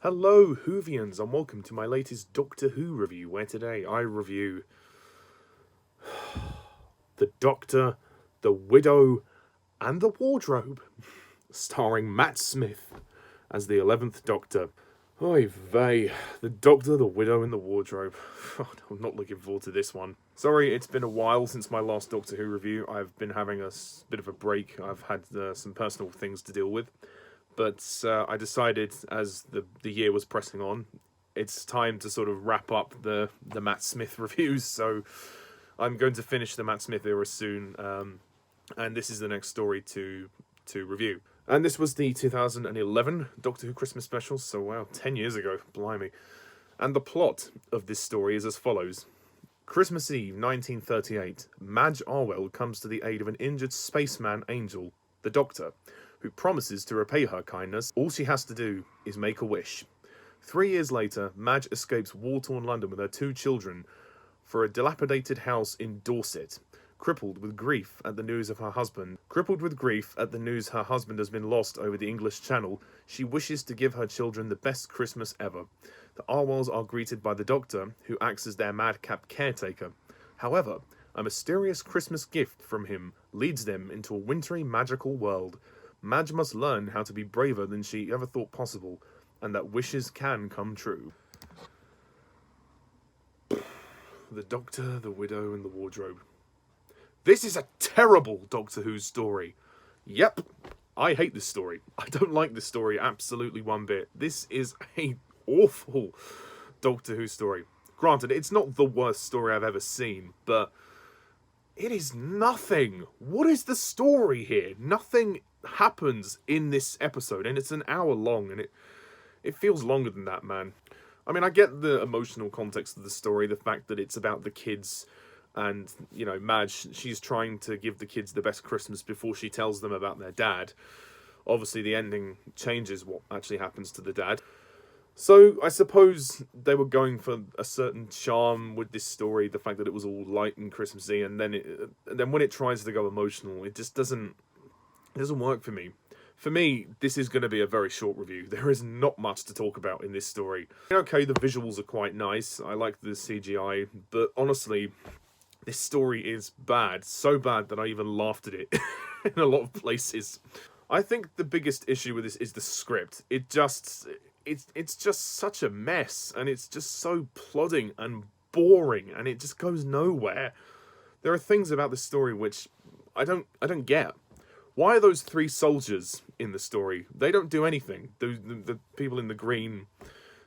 Hello Whovians and welcome to my latest Doctor Who review, where today I review The Doctor, the Widow and the Wardrobe, starring Matt Smith as the 11th Doctor. Oy vey, the Doctor, the Widow and the Wardrobe. I'm not looking forward to this one. Sorry, it's been a while since my last Doctor Who review. I've been having a bit of a break. I've had some personal things to deal with. But I decided, as the year was pressing on, it's time to sort of wrap up the Matt Smith reviews. So I'm going to finish the Matt Smith era soon, and this is the next story to review. And this was the 2011 Doctor Who Christmas special, so wow, 10 years ago, blimey. And the plot of this story is as follows. Christmas Eve, 1938, Madge Arwell comes to the aid of an injured spaceman angel, the Doctor, who promises to repay her kindness. All she has to do is make a wish. 3 years later, Madge escapes war-torn London with her 2 children for a dilapidated house in Dorset. Crippled with grief at the news her husband has been lost over the English Channel, she wishes to give her children the best Christmas ever. The Arwells are greeted by the Doctor, who acts as their madcap caretaker. However, a mysterious Christmas gift from him leads them into a wintry, magical world. Madge must learn how to be braver than she ever thought possible, and that wishes can come true. The Doctor, the Widow, and the Wardrobe. This is a terrible Doctor Who story. Yep, I hate this story. I don't like this story absolutely one bit. This is a awful Doctor Who story. Granted, it's not the worst story I've ever seen, but it is nothing. What is the story here? Nothing happens in this episode, and it's an hour long, and it feels longer than that, man. I mean, I get the emotional context of the story, the fact that it's about the kids, and, you know, Madge, she's trying to give the kids the best Christmas before she tells them about their dad. Obviously, the ending changes what actually happens to the dad. So, I suppose they were going for a certain charm with this story, the fact that it was all light and Christmassy, and then when it tries to go emotional, it just doesn't work for me. For me, this is going to be a very short review. There is not much to talk about in this story. Okay, the visuals are quite nice. I like the CGI, but honestly, this story is bad. So bad that I even laughed at it in a lot of places. I think the biggest issue with this is the script. It's just such a mess, and it's just so plodding and boring, and it just goes nowhere. There are things about this story which I don't get. Why are those 3 soldiers in the story? They don't do anything. The people in the green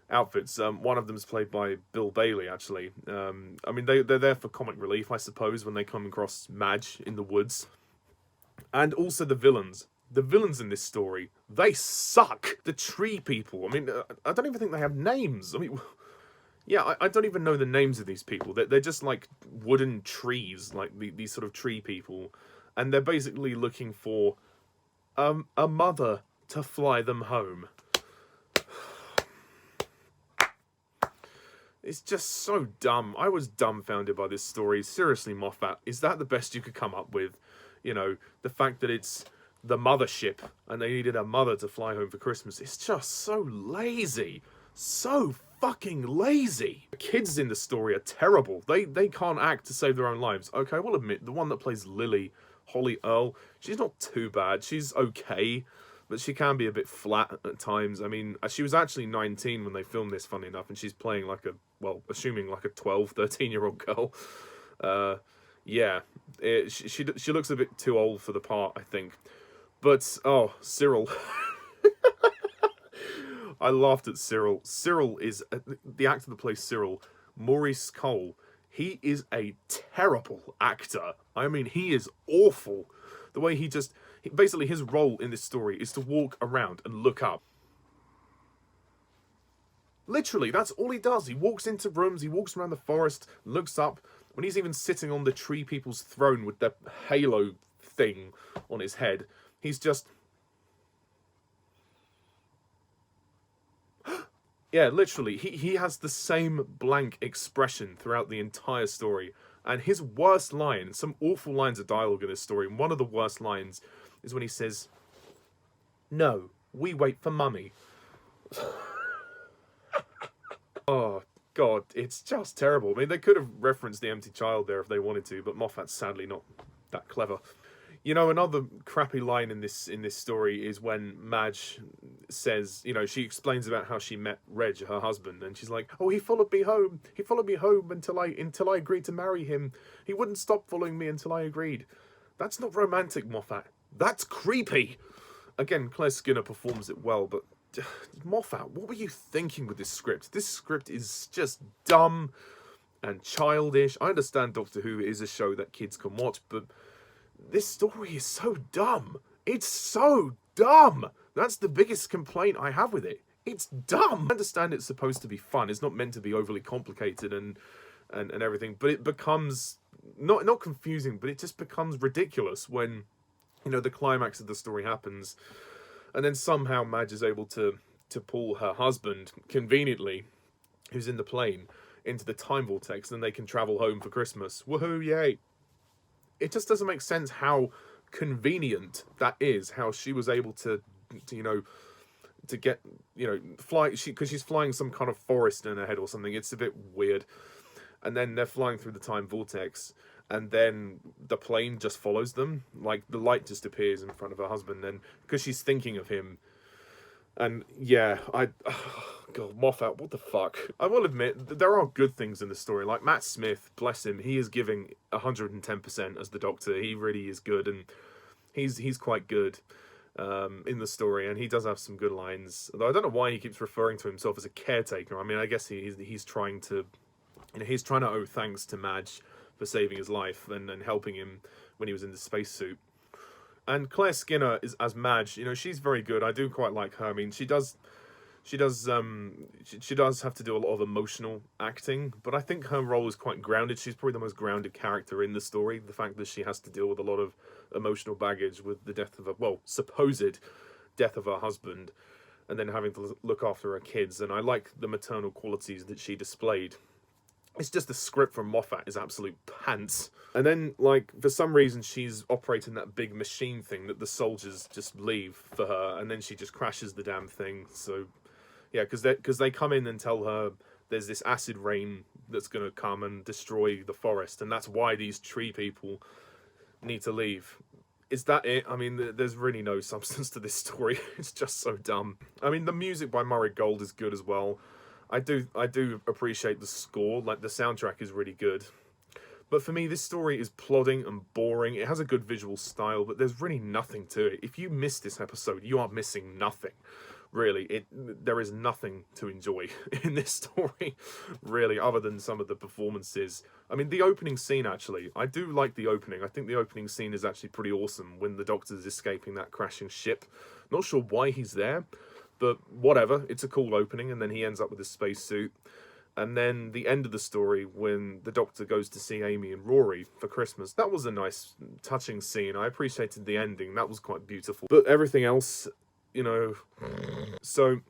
outfits. One of them is played by Bill Bailey, actually. I mean, they're there for comic relief, I suppose, when they come across Madge in the woods. And also the villains. The villains in this story, they suck. The tree people. I mean, I don't even think they have names. I mean, yeah, I don't even know the names of these people. They're just like wooden trees, like these sort of tree people. And they're basically looking for a mother to fly them home. It's just so dumb. I was dumbfounded by this story. Seriously, Moffat, is that the best you could come up with? You know, the fact that it's the mothership and they needed a mother to fly home for Christmas. It's just so lazy. So fucking lazy. The kids in the story are terrible. They can't act to save their own lives. Okay, I will admit, the one that plays Lily, Holly Earl, she's not too bad. She's okay, but she can be a bit flat at times. I mean, she was actually 19 when they filmed this, funny enough, and she's playing like a, well, assuming like a 12, 13-year-old girl. Yeah, she looks a bit too old for the part, I think. But, oh, Cyril. I laughed at Cyril. Cyril is, the actor that plays Cyril, Maurice Cole. He is a terrible actor. I mean, he is awful. The way he just, basically his role in this story is to walk around and look up. Literally, that's all he does. He walks into rooms, he walks around the forest, looks up. When he's even sitting on the tree people's throne with the halo thing on his head, he's just... Yeah, literally, he has the same blank expression throughout the entire story. And his worst line, some awful lines of dialogue in this story, and one of the worst lines is when he says, "No, we wait for mummy." Oh, God, it's just terrible. I mean, they could have referenced the empty child there if they wanted to, but Moffat's sadly not that clever. You know, another crappy line in this story is when Madge says, you know, she explains about how she met Reg, her husband, and she's like, "Oh, he followed me home. He followed me home until I agreed to marry him. He wouldn't stop following me until I agreed." That's not romantic, Moffat. That's creepy. Again, Claire Skinner performs it well, but Moffat, what were you thinking with this script? This script is just dumb and childish. I understand Doctor Who is a show that kids can watch, but this story is so dumb. It's so dumb. That's the biggest complaint I have with it. It's dumb. I understand it's supposed to be fun. It's not meant to be overly complicated and everything, but it becomes not confusing, but it just becomes ridiculous when, you know, the climax of the story happens, and then somehow Madge is able to pull her husband, conveniently, who's in the plane, into the time vortex, and they can travel home for Christmas. Woohoo, yay. It just doesn't make sense how convenient that is, how she was able to you know, to get, you know, fly, because she's flying some kind of forest in her head or something. It's a bit weird. And then they're flying through the time vortex, and then the plane just follows them. Like, the light just appears in front of her husband, and because she's thinking of him. And yeah, God, Moffat, what the fuck? I will admit, there are good things in the story. Like Matt Smith, bless him, he is giving 110% as the Doctor. He really is good, and he's quite good in the story, and he does have some good lines. Although I don't know why he keeps referring to himself as a caretaker. I mean, I guess he's trying to, you know, he's trying to owe thanks to Madge for saving his life and helping him when he was in the spacesuit. And Claire Skinner is as Madge. You know, she's very good. I do quite like her. I mean, she does have to do a lot of emotional acting, but I think her role is quite grounded. She's probably the most grounded character in the story. The fact that she has to deal with a lot of emotional baggage with the death of her, well, supposed death of her husband, and then having to look after her kids. And I like the maternal qualities that she displayed. It's just the script from Moffat is absolute pants. And then, like, for some reason, she's operating that big machine thing that the soldiers just leave for her, and then she just crashes the damn thing. So, yeah, because they come in and tell her there's this acid rain that's going to come and destroy the forest, and that's why these tree people need to leave. Is that it? I mean, there's really no substance to this story. It's just so dumb. I mean, the music by Murray Gold is good as well. I do appreciate the score. Like, the soundtrack is really good. But for me, this story is plodding and boring. It has a good visual style, but there's really nothing to it. If you miss this episode, you are missing nothing. Really, there is nothing to enjoy in this story, really, other than some of the performances. I mean, the opening scene, actually, I do like the opening. I think the opening scene is actually pretty awesome when the Doctor's escaping that crashing ship. Not sure why he's there, but whatever. It's a cool opening, and then he ends up with his spacesuit. And then the end of the story when the Doctor goes to see Amy and Rory for Christmas. That was a nice, touching scene. I appreciated the ending. That was quite beautiful. But everything else, you know... So,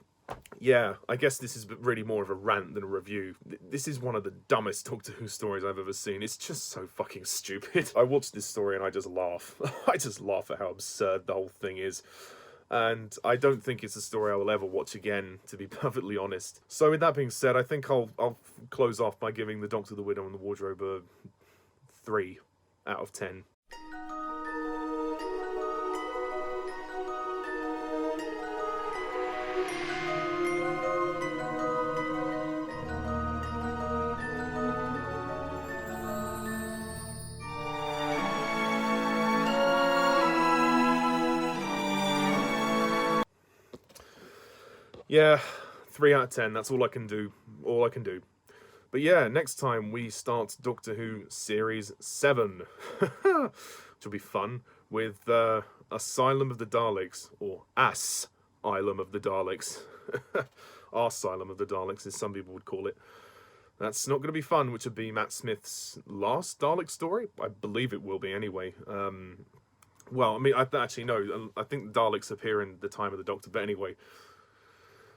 yeah, I guess this is really more of a rant than a review. This is one of the dumbest Doctor Who stories I've ever seen. It's just so fucking stupid. I watched this story and I just laugh. I just laugh at how absurd the whole thing is. And I don't think it's a story I will ever watch again, to be perfectly honest. So with that being said, I think I'll close off by giving The Doctor, the Widow and the Wardrobe a 3 out of 10. Yeah, 3 out of 10. That's all I can do. All I can do. But yeah, next time we start Doctor Who Series 7. Which will be fun. With Asylum of the Daleks. Or Asylum of the Daleks. Asylum of the Daleks, as some people would call it. That's not going to be fun, which would be Matt Smith's last Dalek story. I believe it will be anyway. Well, I mean, I actually no. I think the Daleks appear in the time of the Doctor, but anyway.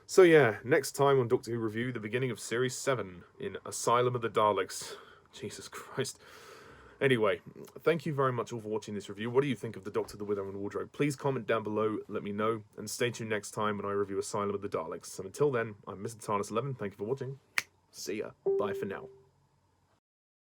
So yeah, next time on Doctor Who Review, the beginning of Series 7 in Asylum of the Daleks. Jesus Christ. Anyway, thank you very much all for watching this review. What do you think of The Doctor, the Widow and Wardrobe? Please comment down below, let me know, and stay tuned next time when I review Asylum of the Daleks. And until then, I'm Mr. TARDIS11. Thank you for watching. See ya. Bye for now.